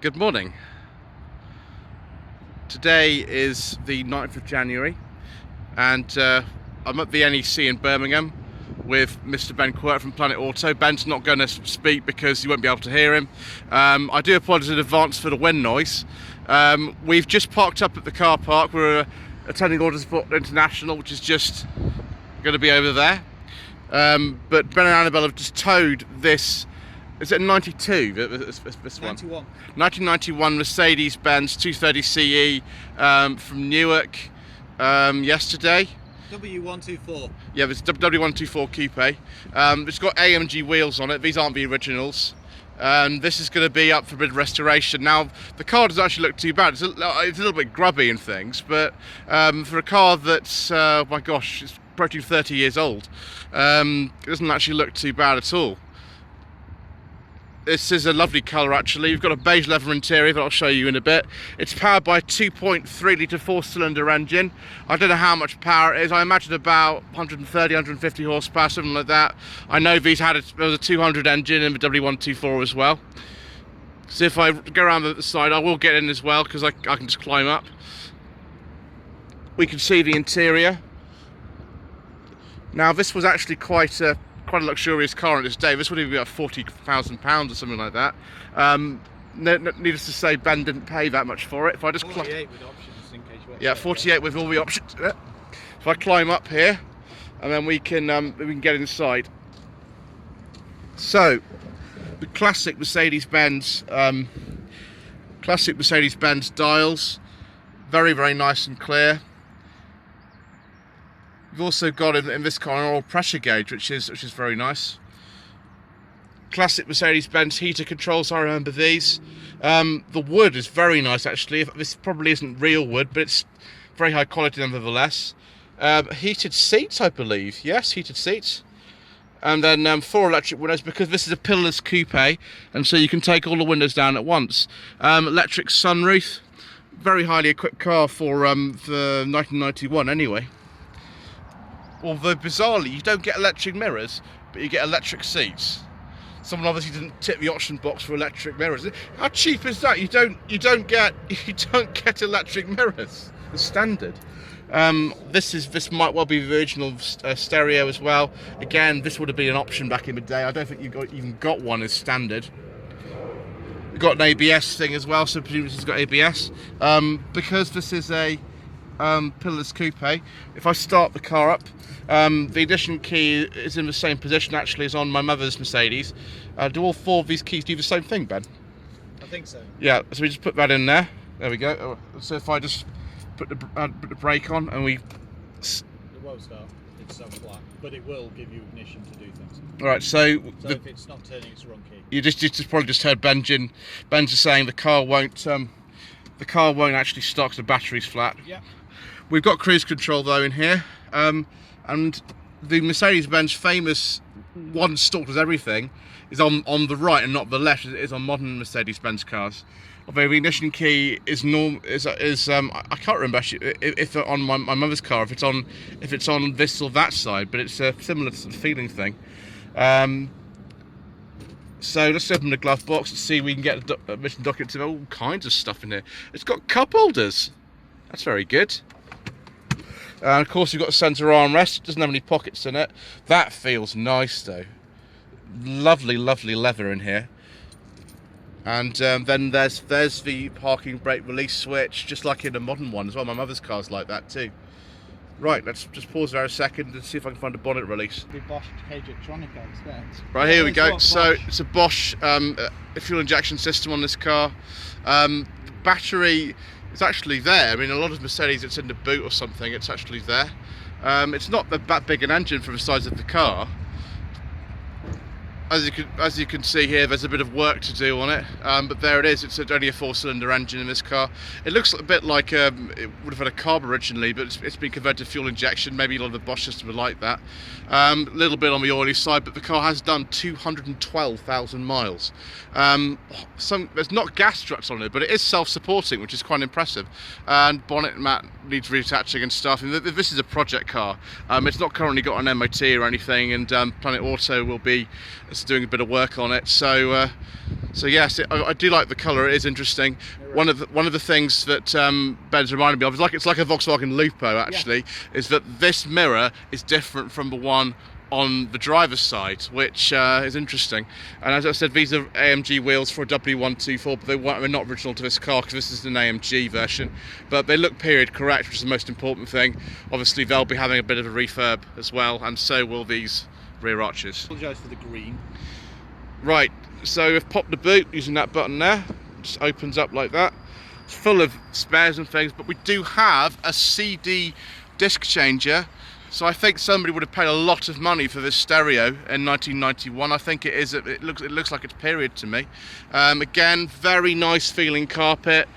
Good morning. Today is the 9th of January and I'm at the NEC in Birmingham with Mr. Ben Quirk from Planet Auto. Ben's not going to speak because you won't be able to hear him. I do apologise in advance for the wind noise. We've just parked up at the car park. We're attending Orders for International, which is just going to be over there. But Ben and Annabelle have just towed this. Is it 92? This one? 91. 1991 Mercedes-Benz 230 CE from Newark yesterday. W124. Yeah, this W124 coupe. It's got AMG wheels on it. These aren't the originals. This is going to be up for a bit of restoration. Now, the car doesn't actually look too bad. It's a little bit grubby and things, but for a car that's, my gosh, it's approaching 30 years old, it doesn't actually look too bad at all. This is a lovely colour actually. We've got a beige leather interior that I'll show you in a bit. It's powered by a 2.3 litre 4-cylinder engine. I don't know how much power it is. I imagine about 130, 150 horsepower, something like that. I know these there was a 200 engine in the W124 as well. So if I go around the side, I will get in as well because I can just climb up. We can see the interior. Now this was actually quite a luxurious car on this day. This would have been about £40,000 or something like that. Needless to say, Ben didn't pay that much for it. If I just 48 with options in case you yeah, 48 with all the options. If I climb up here, and then we can get inside. So, the classic Mercedes-Benz dials, very, very nice and clear. We've also got in this car an oil pressure gauge, which is very nice. Classic Mercedes-Benz heater controls, I remember these. The wood is very nice actually. This probably isn't real wood, but it's very high quality nevertheless. Heated seats, I believe. Yes, heated seats. And then 4 electric windows, because this is a pillarless coupe, and so you can take all the windows down at once. Electric sunroof. Very highly equipped car for 1991 anyway. Although bizarrely, you don't get electric mirrors, but you get electric seats. Someone obviously didn't tip the option box for electric mirrors. How cheap is that? You don't get electric mirrors. The standard. This might well be the original stereo as well. Again, this would have been an option back in the day. I don't think you even got one as standard. We've got an ABS thing as well, so presumably it's got ABS. Because this is a pillarless coupe, if I start the car up, the ignition key is in the same position actually as on my mother's Mercedes. Do all 4 of these keys do the same thing, Ben? I think so. Yeah, so we just put that in there. There we go. So if I just put the brake on and we... It won't start, it's so flat, but it will give you ignition to do things. Alright, so if it's not turning, it's the wrong key. You just probably just heard Ben's just saying the car won't actually start because the battery's flat. Yeah. We've got cruise control though in here, and the Mercedes-Benz famous one stalk does everything is on the right and not the left, as it is on modern Mercedes-Benz cars. Although the ignition key is I can't remember actually if on my mother's car if it's on this or that side, but it's a similar sort of feeling thing. So let's open the glove box and see if we can get a mission document. All kinds of stuff in here. It's got cup holders. That's very good. And of course, you've got a centre armrest. It doesn't have any pockets in it. That feels nice though. Lovely, lovely leather in here. And then there's the parking brake release switch, just like in a modern one as well. My mother's car's like that too. Right, let's just pause there a second and see if I can find a bonnet release. The Bosch cage electronic, I expect. Right, here we go. So it's a Bosch fuel injection system on this car. The battery is actually there. I mean, a lot of Mercedes, it's in the boot or something. It's actually there. It's not that big an engine for the size of the car. As you can see here, there's a bit of work to do on it, but there it is. It's only a 4-cylinder engine in this car. It looks a bit like it would have had a carb originally, but it's been converted to fuel injection. Maybe a lot of the Bosch system would like that. A little bit on the oily side, but the car has done 212,000 miles. There's not gas struts on it, but it is self-supporting, which is quite impressive. And bonnet mat needs reattaching and stuff. And this is a project car. It's not currently got an MOT or anything, and Planet Auto will be after doing a bit of work on it. So yes, I do like the colour. It is interesting. One of the things that Ben's reminded me of is it's like a Volkswagen Lupo actually, is that this mirror is different from the one on the driver's side, which is interesting. And as I said, these are AMG wheels for a W124, but they're not original to this car because this is an AMG version. But they look period correct, which is the most important thing. Obviously, they'll be having a bit of a refurb as well, and so will these rear arches. Apologise for the green. Right, so we've popped the boot using that button there. Just opens up like that. It's full of spares and things, but we do have a CD disc changer. So I think somebody would have paid a lot of money for this stereo in 1991. I think it is. It looks like it's period to me. Again, very nice feeling carpet,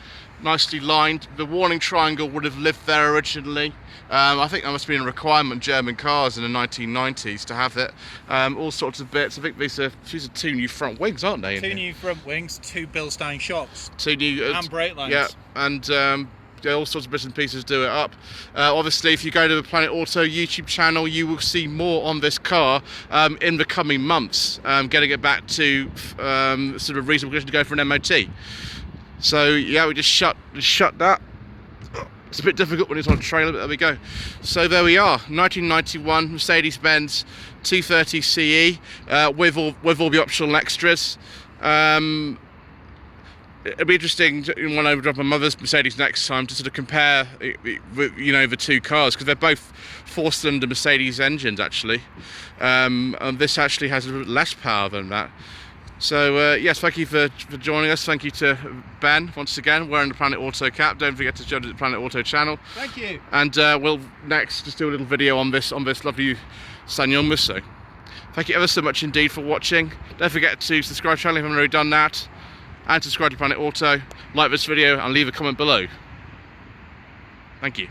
nicely lined. The warning triangle would have lived there originally. I think that must have been a requirement in German cars in the 1990s to have it. All sorts of bits. I think these are two new front wings, aren't they? Two new front wings, two Bilstein shocks, two new and brake lines. Yeah, and. All sorts of bits and pieces do it up. Obviously, if you go to the Planet Auto YouTube channel, you will see more on this car in the coming months, getting it back to sort of reasonable condition to go for an MOT. So yeah, we just shut that. It's a bit difficult when it's on a trailer, but there we go. So there we are, 1991 Mercedes-Benz 230 CE with all the optional extras. It'll be interesting when I drop my mother's Mercedes next time to sort of compare, the two cars, because they're both four-cylinder Mercedes engines actually. And this actually has a little bit less power than that. So yes, thank you for joining us. Thank you to Ben once again wearing the Planet Auto cap. Don't forget to join the Planet Auto channel. Thank you. And we'll next just do a little video on this lovely Sanyong Musso. Thank you ever so much indeed for watching. Don't forget to subscribe to the channel if you haven't already done that. And subscribe to Planet Auto, like this video and leave a comment below. Thank you.